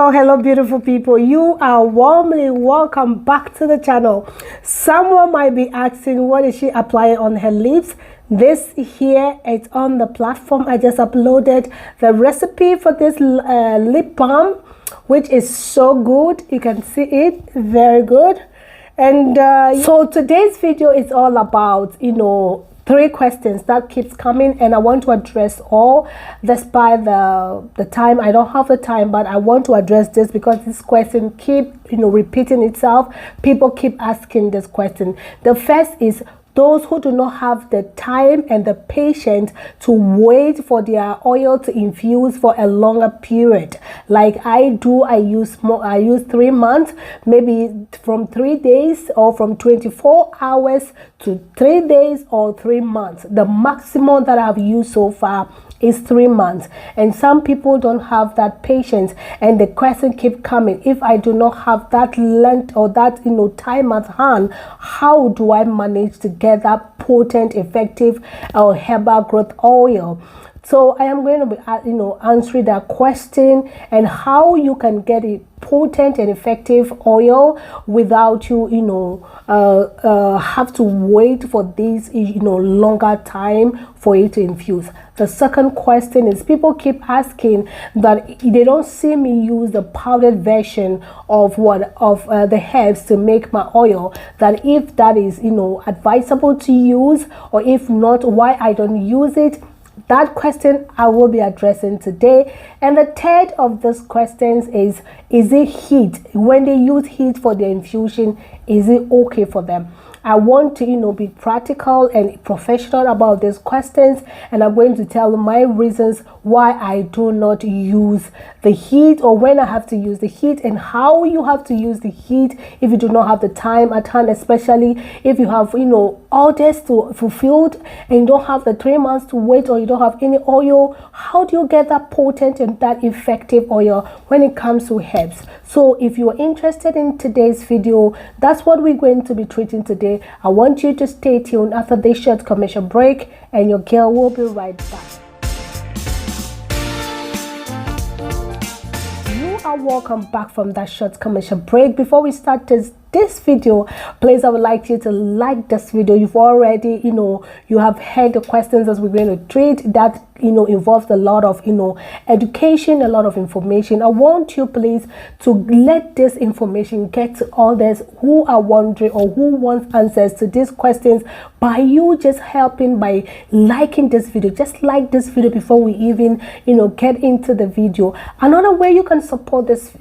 Hello beautiful people, you are warmly welcome back to the channel. Someone might be asking, what is she applying on her lips? This here, it's on the platform. I just uploaded the recipe for this lip balm, which is so good. You can see it, very good. And so today's video is all about, 3 questions that keeps coming, and I want to address all despite the time. I don't have the time, but I want to address this because this question keep repeating itself. People keep asking this question. The first is those who do not have the time and the patience to wait for their oil to infuse for a longer period like I do. I use 3 months, maybe from 3 days, or from 24 hours to 3 days, or 3 months. The maximum that I've used so far is 3 months, and some people don't have that patience, and the question keep coming: if I do not have that length or that time at hand, how do I manage to get that potent, effective herbal growth oil? So I am going to be answering that question, and how you can get a potent and effective oil without you have to wait for this longer time for it to infuse. The second question is, people keep asking that they don't see me use the powdered version of the herbs to make my oil, that if that is advisable to use, or if not, why I don't use it. That question I will be addressing today. And the third of these questions is it heat? When they use heat for their infusion, is it okay for them? I want to be practical and professional about these questions, and I'm going to tell my reasons why I do not use the heat, or when I have to use the heat, and how you have to use the heat if you do not have the time at hand, especially if you have orders to fulfilled and you don't have the 3 months to wait, or you don't have any oil. How do you get that potent and that effective oil when it comes to herbs? So if you are interested in today's video, that's what we're going to be treating today. I want you to stay tuned after this short commercial break, and your girl will be right back. You are welcome back from that short commercial break. Before we start this video, please, I would like you to like this video. You've already you have heard the questions as we're going to treat that involves a lot of education, a lot of information. I want you, please, to let this information get to others who are wondering or who want answers to these questions, by you just helping by liking this video. Just like this video before we even get into the video. Another way you can support this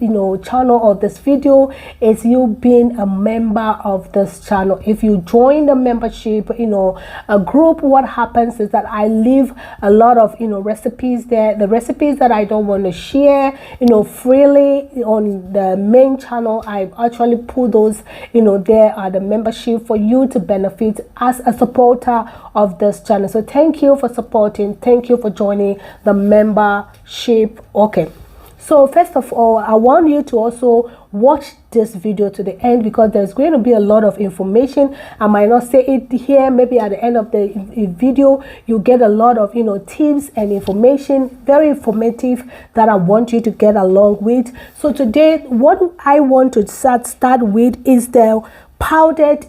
channel or this video is you being a member of this channel. If you join the membership a group, what happens is that I leave a lot of recipes there, the recipes that I don't want to share freely on the main channel. I actually put those there at the membership for you to benefit as a supporter of this channel. So thank you for supporting, thank you for joining the membership. Okay, so first of all, I want you to also watch this video to the end, because there's going to be a lot of information. I might not say it here, maybe at the end of the video you get a lot of tips and information, very informative, that I want you to get along with. So today, what I want to start with is the powdered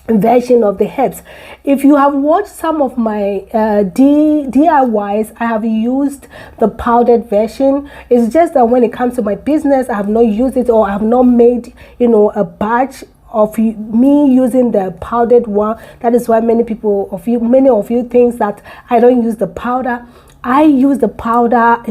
version of the herbs. If you have watched some of my DIYs, I have used the powdered version. It's just that when it comes to my business, I have not used it, or I have not made a batch of me using the powdered one. That is why many of you think that I don't use the powder. I use the powder,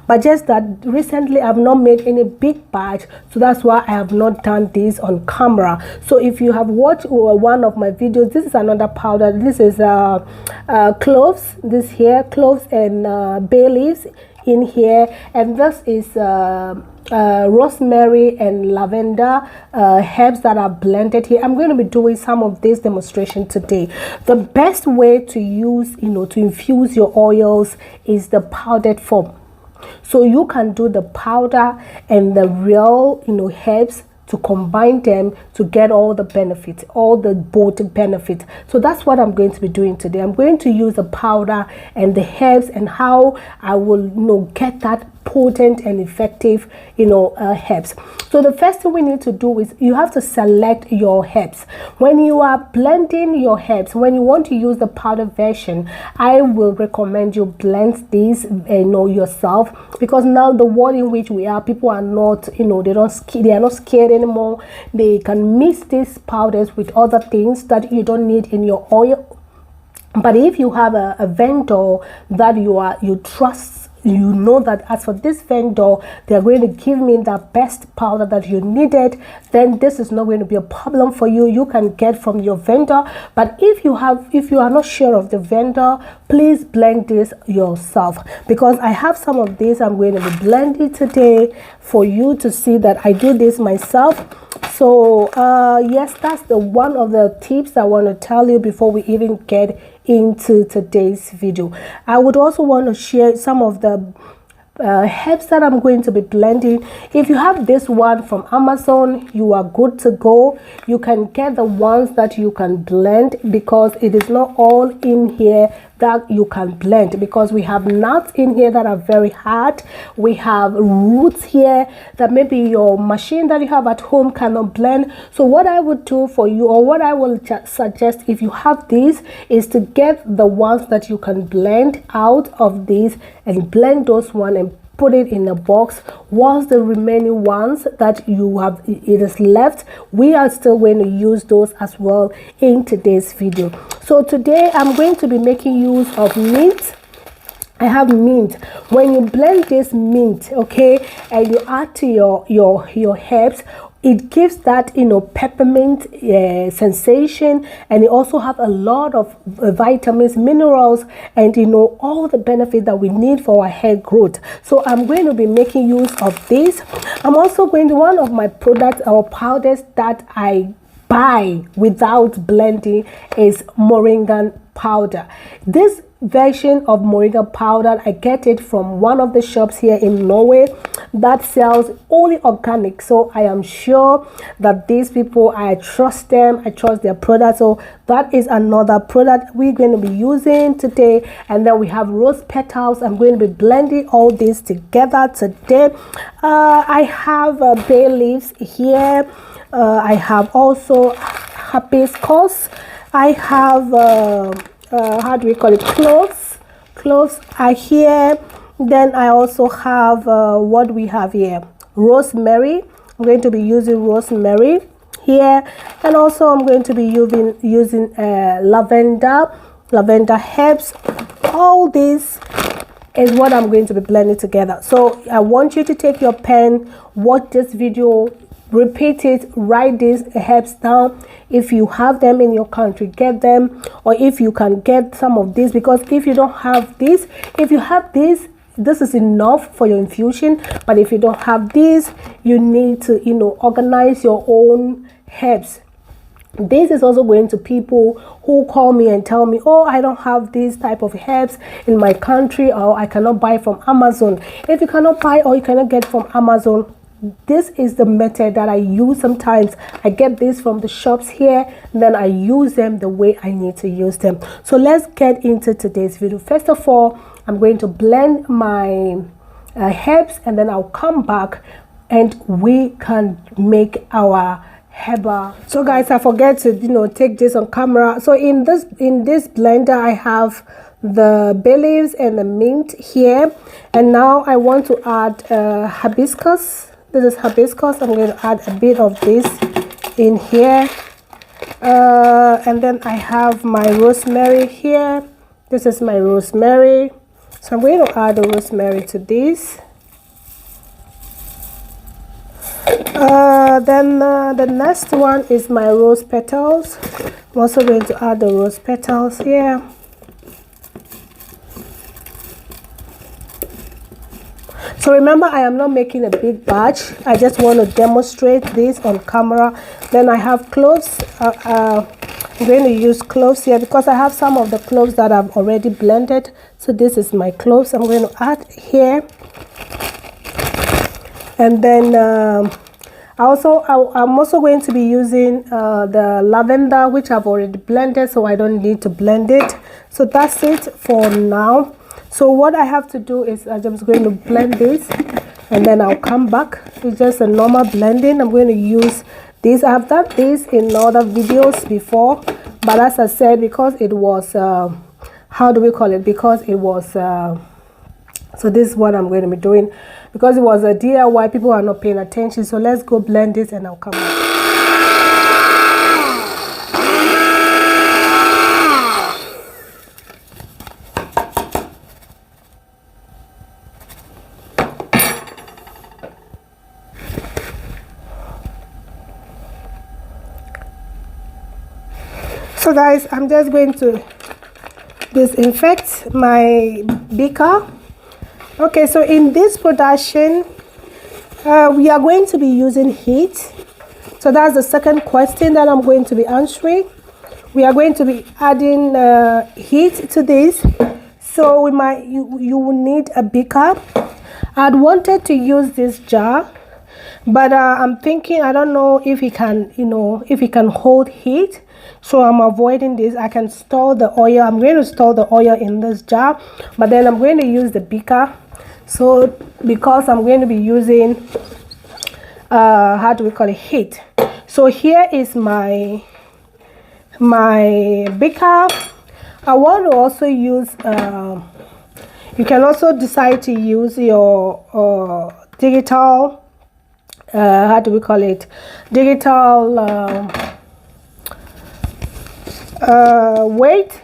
but just that recently I've not made any big batch, so that's why I have not done this on camera. So if you have watched one of my videos, this is another powder. This is cloves, this here, cloves and bay leaves in here, and this is rosemary and lavender herbs that are blended here. I'm going to be doing some of this demonstration today. The best way to use to infuse your oils is the powdered form. So you can do the powder and the real herbs to combine them to get all the benefits, all the both benefits. So that's what I'm going to be doing today. I'm going to use the powder and the herbs, and how I will get that potent and effective, herbs. So the first thing we need to do is you have to select your herbs. When you are blending your herbs, when you want to use the powder version, I will recommend you blend these yourself, because now the world in which we are, people are not, they are not scared anymore. They can mix these powders with other things that you don't need in your oil. But if you have a vendor that you trust, you know that as for this vendor, they are going to give me the best powder that you needed, then this is not going to be a problem for you. You can get from your vendor. But if you are not sure of the vendor, please blend this yourself, because I have some of these I'm going to be blending today for you to see that I do this myself. So yes, that's one of the tips I want to tell you before we even get into today's video. I would also want to share some of the herbs that I'm going to be blending. If you have this one from Amazon, you are good to go. You can get the ones that you can blend, because it is not all in here that you can blend, because we have nuts in here that are very hard. We have roots here that maybe your machine that you have at home cannot blend. So what I would do for you, or what I will suggest if you have these, is to get the ones that you can blend out of these and blend those one and put it in a box. Once the remaining ones that you have, it is left, we are still going to use those as well in today's video. So today I'm going to be making use of mint. I have mint. When you blend this mint, okay, and you add to your herbs, it gives that peppermint sensation, and it also have a lot of vitamins, minerals, and all the benefits that we need for our hair growth. So I'm going to be making use of this. I'm also going to, one of my products or powders that I buy without blending is moringa powder. This version of moringa powder, I get it from one of the shops here in Norway that sells only organic. So I am sure that these people, I trust them, I trust their product. So that is another product we're going to be using today. And then we have rose petals. I'm going to be blending all this together today. I have bay leaves here. I have also hibiscus. I have how do we call it, cloves are here. Then I also have what we have here, rosemary. I'm going to be using rosemary here, and also I'm going to be using lavender herbs. All this is what I'm going to be blending together. So I want you to take your pen, watch this video, repeat it, write these herbs down. If you have them in your country, get them, or if you can get some of these, because if you don't have this, if you have this is enough for your infusion. But if you don't have this, you need to organize your own herbs. This is also going to people who call me and tell me, oh, I don't have this type of herbs in my country, or I cannot buy from Amazon. If you cannot buy or you cannot get from Amazon, this is the method that I use. Sometimes I get this from the shops here, and then I use them the way I need to use them. So let's get into today's video. First of all, I'm going to blend my herbs, and then I'll come back and we can make our herbal. So guys, I forget to take this on camera. So in this blender, I have the bay leaves and the mint here, and now I want to add hibiscus. This is hibiscus. I'm going to add a bit of this in here, and then I have my rosemary here. This is my rosemary, so I'm going to add the rosemary to this. Then the next one is my rose petals. I'm also going to add the rose petals here. So remember, I am not making a big batch. I just want to demonstrate this on camera. Then I have cloves. I'm going to use cloves here because I have some of the cloves that I've already blended. So this is my cloves I'm going to add here. And then I'm also going to be using the lavender, which I've already blended, so I don't need to blend it. So that's it for now. So what I have to do is I'm just going to blend this, and then I'll come back. It's just a normal blending. I'm going to use this. I've done this in other videos before, but as I said, because it was how do we call it, because it was so this is what I'm going to be doing, because it was a DIY. People are not paying attention. So let's go blend this, and I'll come back. So guys, I'm just going to disinfect my beaker. Okay, so in this production, we are going to be using heat. So that's the second question that I'm going to be answering. We are going to be adding heat to this. So you will need a beaker. I'd wanted to use this jar, but I'm thinking, I don't know if it can, if it can hold heat. So I'm avoiding this. I can store the oil. I'm going to store the oil in this jar, but then I'm going to use the beaker. So because I'm going to be using how do we call it, heat. So here is my beaker. I want to also use you can also decide to use your digital how do we call it, digital weight,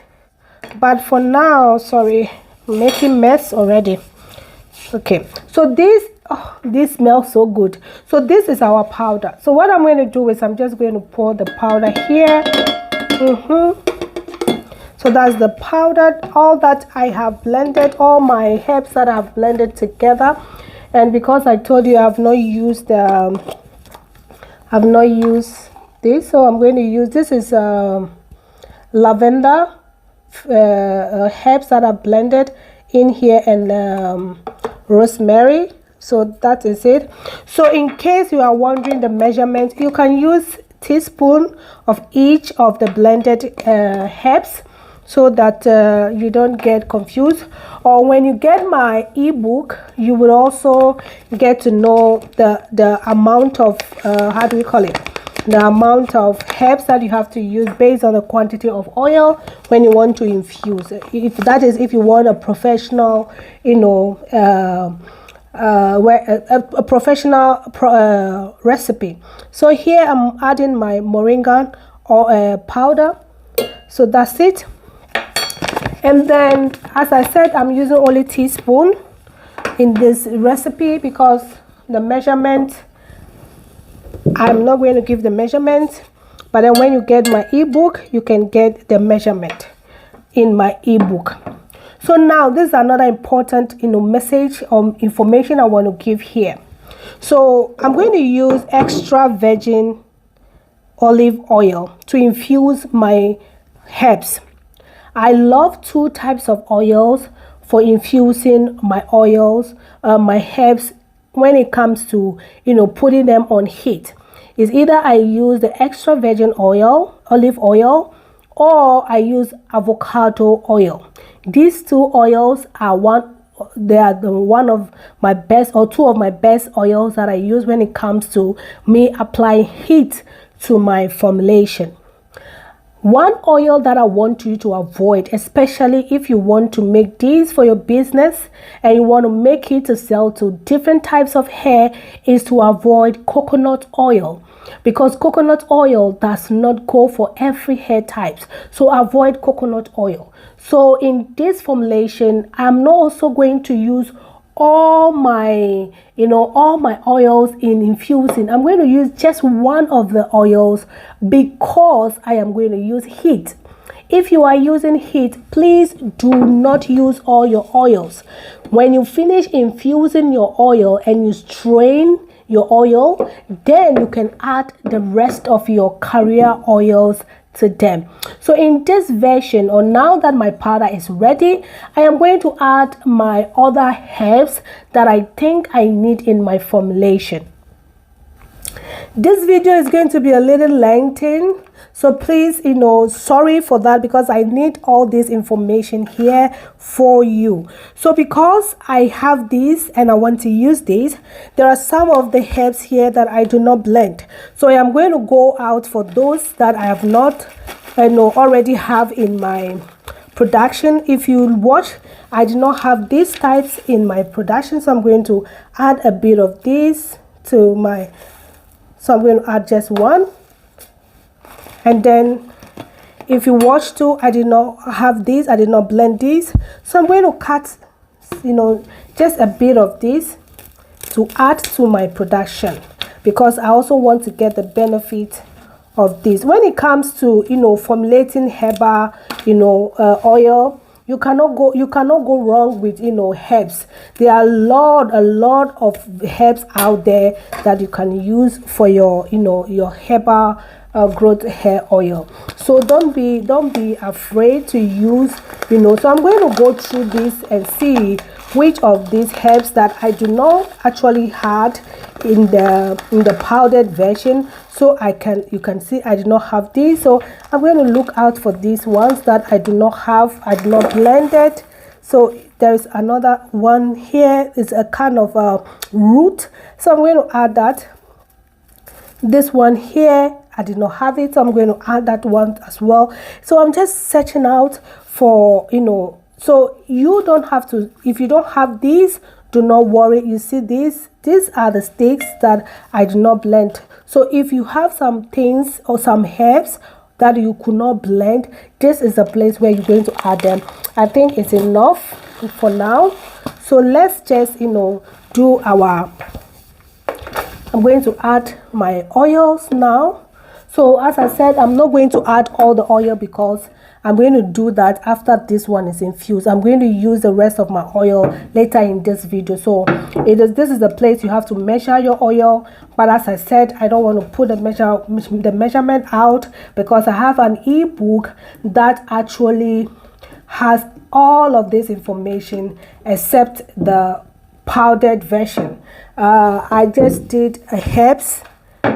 but for now, sorry, I'm making mess already. Okay, so this smells so good. So this is our powder. So what I'm going to do is I'm just going to pour the powder here. So that's the powder, all that I have blended, all my herbs that I've blended together. And because I told you I've not used this, so I'm going to use this is lavender herbs that are blended in here, and rosemary. So that is it. So in case you are wondering the measurement, you can use teaspoon of each of the blended herbs, so that you don't get confused. Or when you get my ebook, you will also get to know the amount of how do we call it, the amount of herbs that you have to use based on the quantity of oil when you want to infuse. If you want a professional, a professional recipe. So here I'm adding my moringa or powder. So that's it. And then, as I said, I'm using only teaspoon in this recipe because the measurement, I'm not going to give the measurement, but then when you get my ebook, you can get the measurement in my ebook. So now this is another important message or information I want to give here. So I'm going to use extra virgin olive oil to infuse my herbs. I love two types of oils for infusing my oils, my herbs, when it comes to putting them on heat. Is either I use the extra virgin oil, olive oil, or I use avocado oil. These two oils are one of my best, or two of my best oils that I use when it comes to me applying heat to my formulation. One oil that I want you to avoid, especially if you want to make these for your business and you want to make it to sell to different types of hair, is to avoid coconut oil, because coconut oil does not go for every hair types. So avoid coconut oil. So in this formulation, I'm not also going to use all my oils in infusing. I'm going to use just one of the oils because I am going to use heat. If you are using heat, please do not use all your oils. When you finish infusing your oil and you strain your oil, then you can add the rest of your carrier oils to them. So in this version, or now that my powder is ready, I am going to add my other herbs that I think I need in my formulation. This video is going to be a little lengthy, so please, sorry for that, because I need all this information here for you. So because I have these and I want to use these, there are some of the herbs here that I do not blend. So I am going to go out for those that I have not already have in my production. If you watch, I do not have these types in my production, so I'm going to add a bit of this to my. So I'm going to add just one, and then if you watch too, I did not have these, I did not blend these, so I'm going to cut just a bit of this to add to my production, because I also want to get the benefit of this. When it comes to formulating herbal oil, you cannot go wrong with herbs. There are a lot of herbs out there that you can use for your your herbal growth hair oil. So don't be afraid to use so I'm going to go through this and see which of these herbs that I do not actually had in the powdered version. So you can see I did not have these, so I'm going to look out for these ones that I do not have. I do not blend it. So there is another one here. It's a kind of a root, so I'm going to add that. This one here, I did not have it, so I'm going to add that one as well. So I'm just searching out for so you don't have to. If you don't have these, do not worry. You see these are the sticks that I do not blend. So if you have some things or some herbs that you could not blend, this is the place where you're going to add them. I think it's enough for now. So let's just do our. I'm going to add my oils now. So as I said, I'm not going to add all the oil because I'm going to do that after this one is infused. I'm going to use the rest of my oil later in this video. So this is the place you have to measure your oil. But as I said, I don't want to put the measurement out, because I have an ebook that actually has all of this information except the powdered version. I just did herbs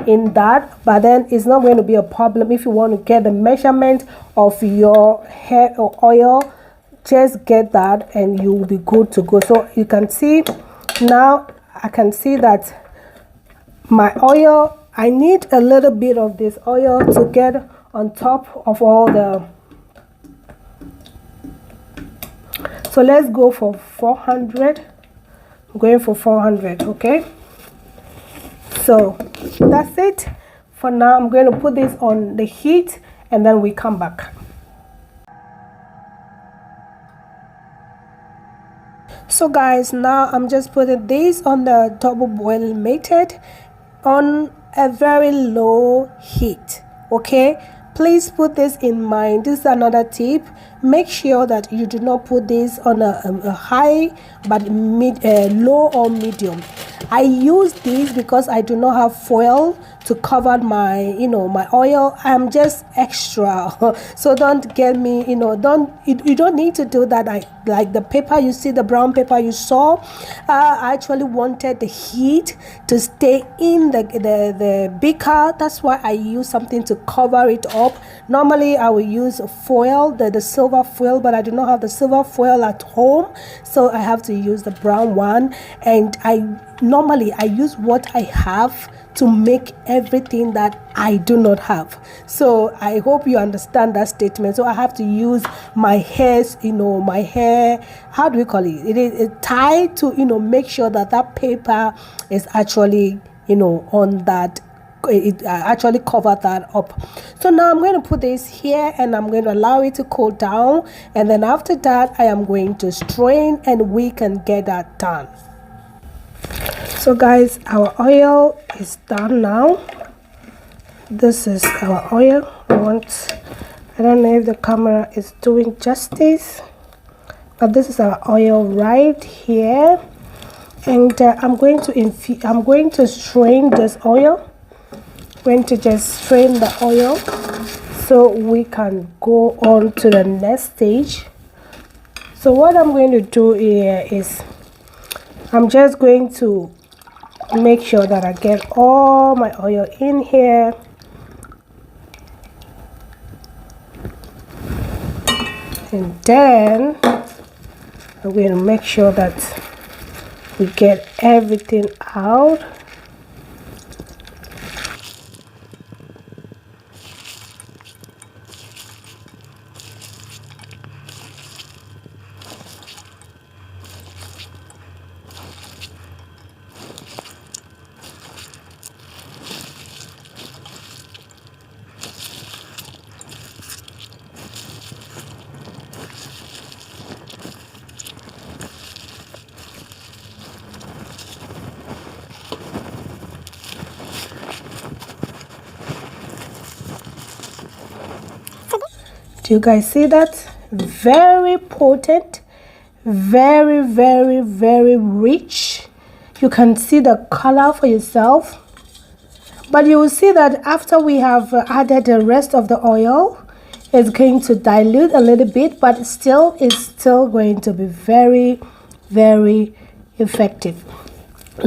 in that, but then it's not going to be a problem if you want to get the measurement of your hair or oil. Just get that and you will be good to go. So you can see now, I can see that my oil, I need a little bit of this oil to get on top of all the. So let's go for 400. I'm going for 400. Okay, so that's it for now. I'm going to put this on the heat and then we come back. So guys, now I'm just putting this on the double boiling method on a very low heat. Okay, please put this in mind. This is another tip. Make sure that you do not put this on a high, but low or medium. I use this because I do not have foil to cover my my oil. I'm just extra, so don't get me you don't need to do that. Like the paper, you see the brown paper you saw, I actually wanted the heat to stay in the beaker. That's why I use something to cover it up. Normally I will use foil, the silver foil, but I do not have the silver foil at home, so I have to use the brown one. And normally I use what I have to make everything that I do not have. So I hope you understand that statement. So I have to use my hairs, my hair, how do we call it? It is tied to make sure that that paper is actually on that. It actually covered that up. So now I'm going to put this here and I'm going to allow it to cool down, and then after that I am going to strain and we can get that done. So guys, our oil is done now. This is our oil. I don't know if the camera is doing justice, but this is our oil right here. And I'm going to strain this oil. I'm going to just strain the oil so we can go on to the next stage. So what I'm going to do here is I'm just going to make sure that I get all my oil in here. And then I'm going to make sure that we get everything out. Do you guys see that? Very potent, very, very, very rich. You can see the color for yourself. But you will see that after we have added the rest of the oil, it's going to dilute a little bit, but it's still going to be very, very effective.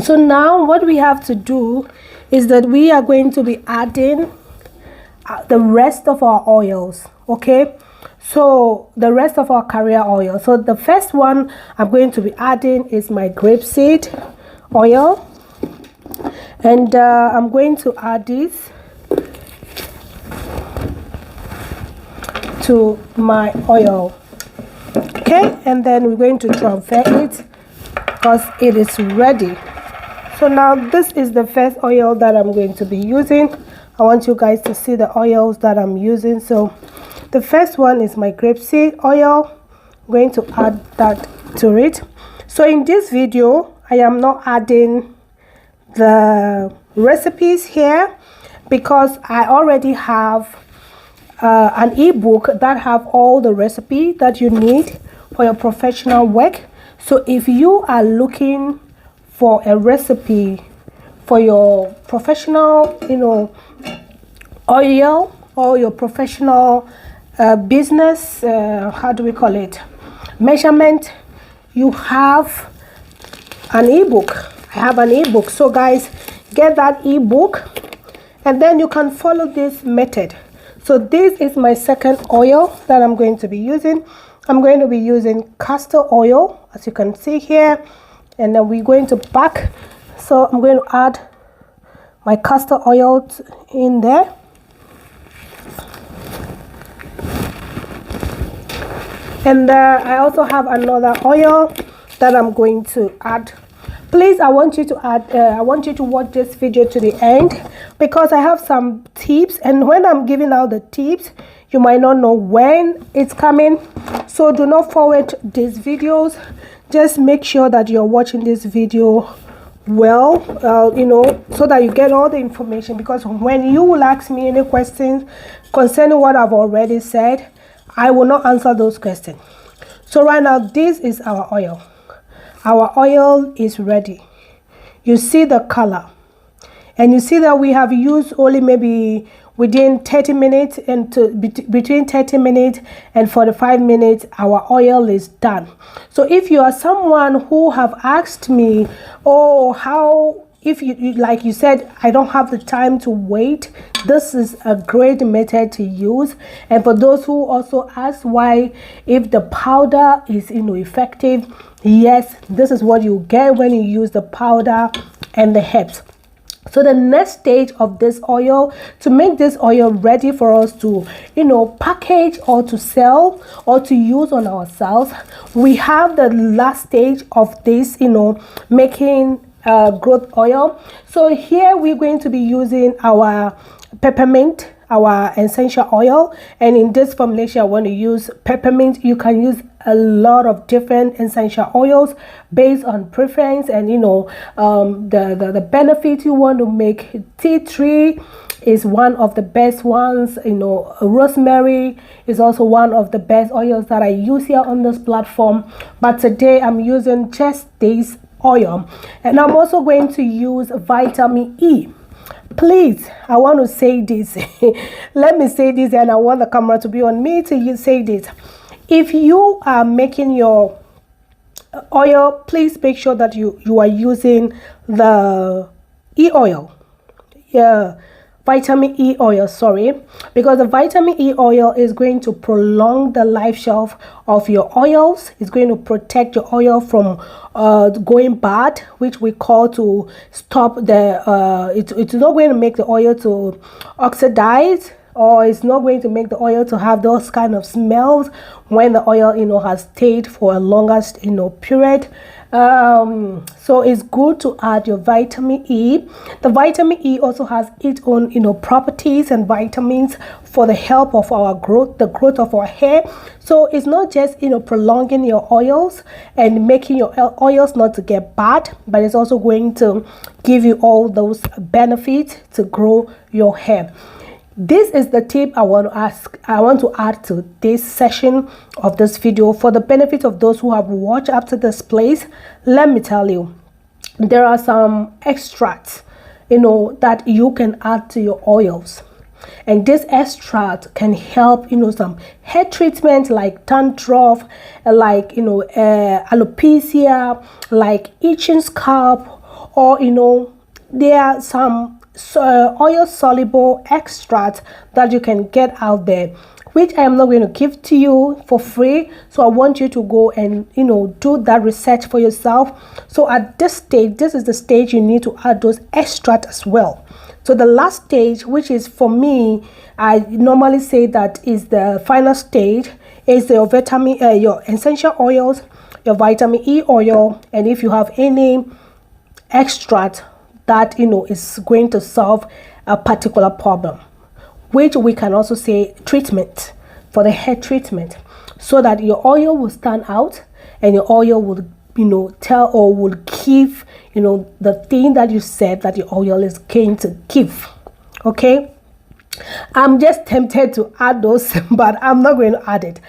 So now what we have to do is that we are going to be adding the rest of our oils. Okay, so the rest of our carrier oil. So the first one I'm going to be adding is my grapeseed oil, and I'm going to add this to my oil. Okay, and then we're going to transfer it because it is ready. So now this is the first oil that I'm going to be using. I want you guys to see the oils that I'm using. So the first one is my grapeseed oil. I'm going to add that to it. So in this video, I am not adding the recipes here because I already have an ebook that have all the recipe that you need for your professional work. So if you are looking for a recipe for your professional, oil or your professional business, how do we call it, measurement, you have an ebook. I have an ebook. So guys, get that ebook and then you can follow this method. So this is my second oil that I'm going to be using. I'm going to be using castor oil, as you can see here, and then we're going to pack. So I'm going to add my castor oil in there. And I also have another oil that I'm going to add. Please, I want you to watch this video to the end because I have some tips, and when I'm giving out the tips, you might not know when it's coming. So do not forward these videos. Just make sure that you're watching this video well, so that you get all the information, because when you will ask me any questions concerning what I've already said, I will not answer those questions. So right now, this is our oil. Our oil is ready. You see the color, and you see that we have used only maybe within 30 minutes and between 30 minutes and 45 minutes, our oil is done. So if you are someone who have asked me, oh, how, if you like you said, I don't have the time to wait, this is a great method to use. And for those who also ask why, if the powder is effective, yes, this is what you get when you use the powder and the herbs. So the next stage of this oil, to make this oil ready for us to package or to sell or to use on ourselves, we have the last stage of this making growth oil. So here we're going to be using our peppermint, our essential oil, and in this formulation I want to use peppermint. You can use a lot of different essential oils based on preference and the benefit you want to make. Tea tree is one of the best ones. Rosemary is also one of the best oils that I use here on this platform, but today I'm using just this oil. And I'm also going to use vitamin E. Please, I want to say this. Let me say this, and I want the camera to be on me to say this. If you are making your oil, please make sure that you are using the oil. Yeah, vitamin E oil, sorry, because the vitamin E oil is going to prolong the life shelf of your oils. It's going to protect your oil from going bad, which we call to stop the it's not going to make the oil to oxidize, or it's not going to make the oil to have those kind of smells when the oil has stayed for a longer period. So it's good to add your vitamin E. The vitamin E also has its own properties and vitamins for the help of our growth, the growth of our hair. So it's not just prolonging your oils and making your oils not to get bad, but it's also going to give you all those benefits to grow your hair. This is the tip I want to add to this session of this video for the benefit of those who have watched up to this place. Let me tell you, there are some extracts that you can add to your oils, and this extract can help some hair treatment like dandruff, like alopecia, like itching scalp, or there are some oil soluble extract that you can get out there, which I am not going to give to you for free. So I want you to go and do that research for yourself. So at this stage, this is the stage you need to add those extracts as well. So the last stage, which is for me, I normally say that is the final stage, is your vitamin, your essential oils, your vitamin E oil, and if you have any extract that is going to solve a particular problem, which we can also say treatment for the hair treatment, so that your oil will stand out and your oil will tell or will give the thing that you said that your oil is going to give. Okay, I'm just tempted to add those but I'm not going to add it.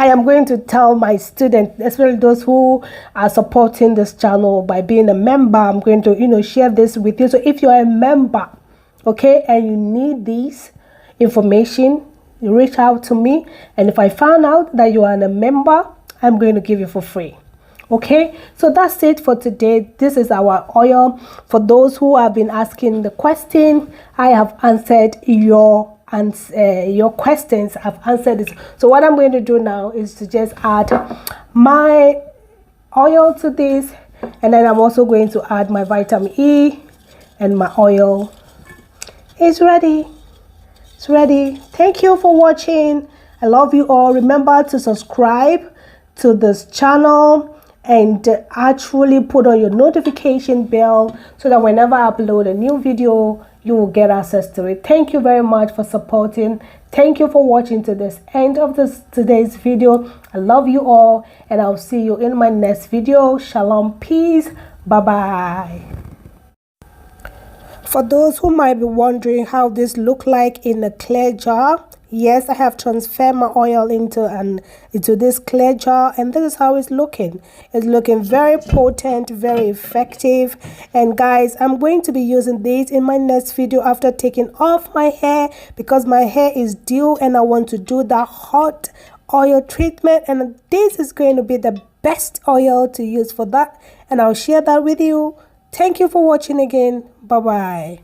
I am going to tell my students, especially those who are supporting this channel by being a member, I'm going to share this with you. So if you are a member, okay, and you need this information, you reach out to me, and if I found out that you are a member, I'm going to give you for free. Okay, so that's it for today. This is our oil. For those who have been asking the question, I have answered your questions. I've answered it. So what I'm going to do now is to just add my oil to this, and then I'm also going to add my vitamin E, and my oil is ready. It's ready. Thank you for watching. I love you all. Remember to subscribe to this channel and actually put on your notification bell so that whenever I upload a new video, you will get access to it. Thank you very much for supporting. Thank you for watching to this end of today's video. I love you all, and I'll see you in my next video. Shalom, peace, bye bye. For those who might be wondering how this look like in a clear jar, yes, I have transferred my oil into this clear jar, and this is how it's looking. It's looking very potent, very effective. And guys, I'm going to be using this in my next video after taking off my hair, because my hair is due and I want to do that hot oil treatment, and this is going to be the best oil to use for that, and I'll share that with you. Thank you for watching again. Bye bye.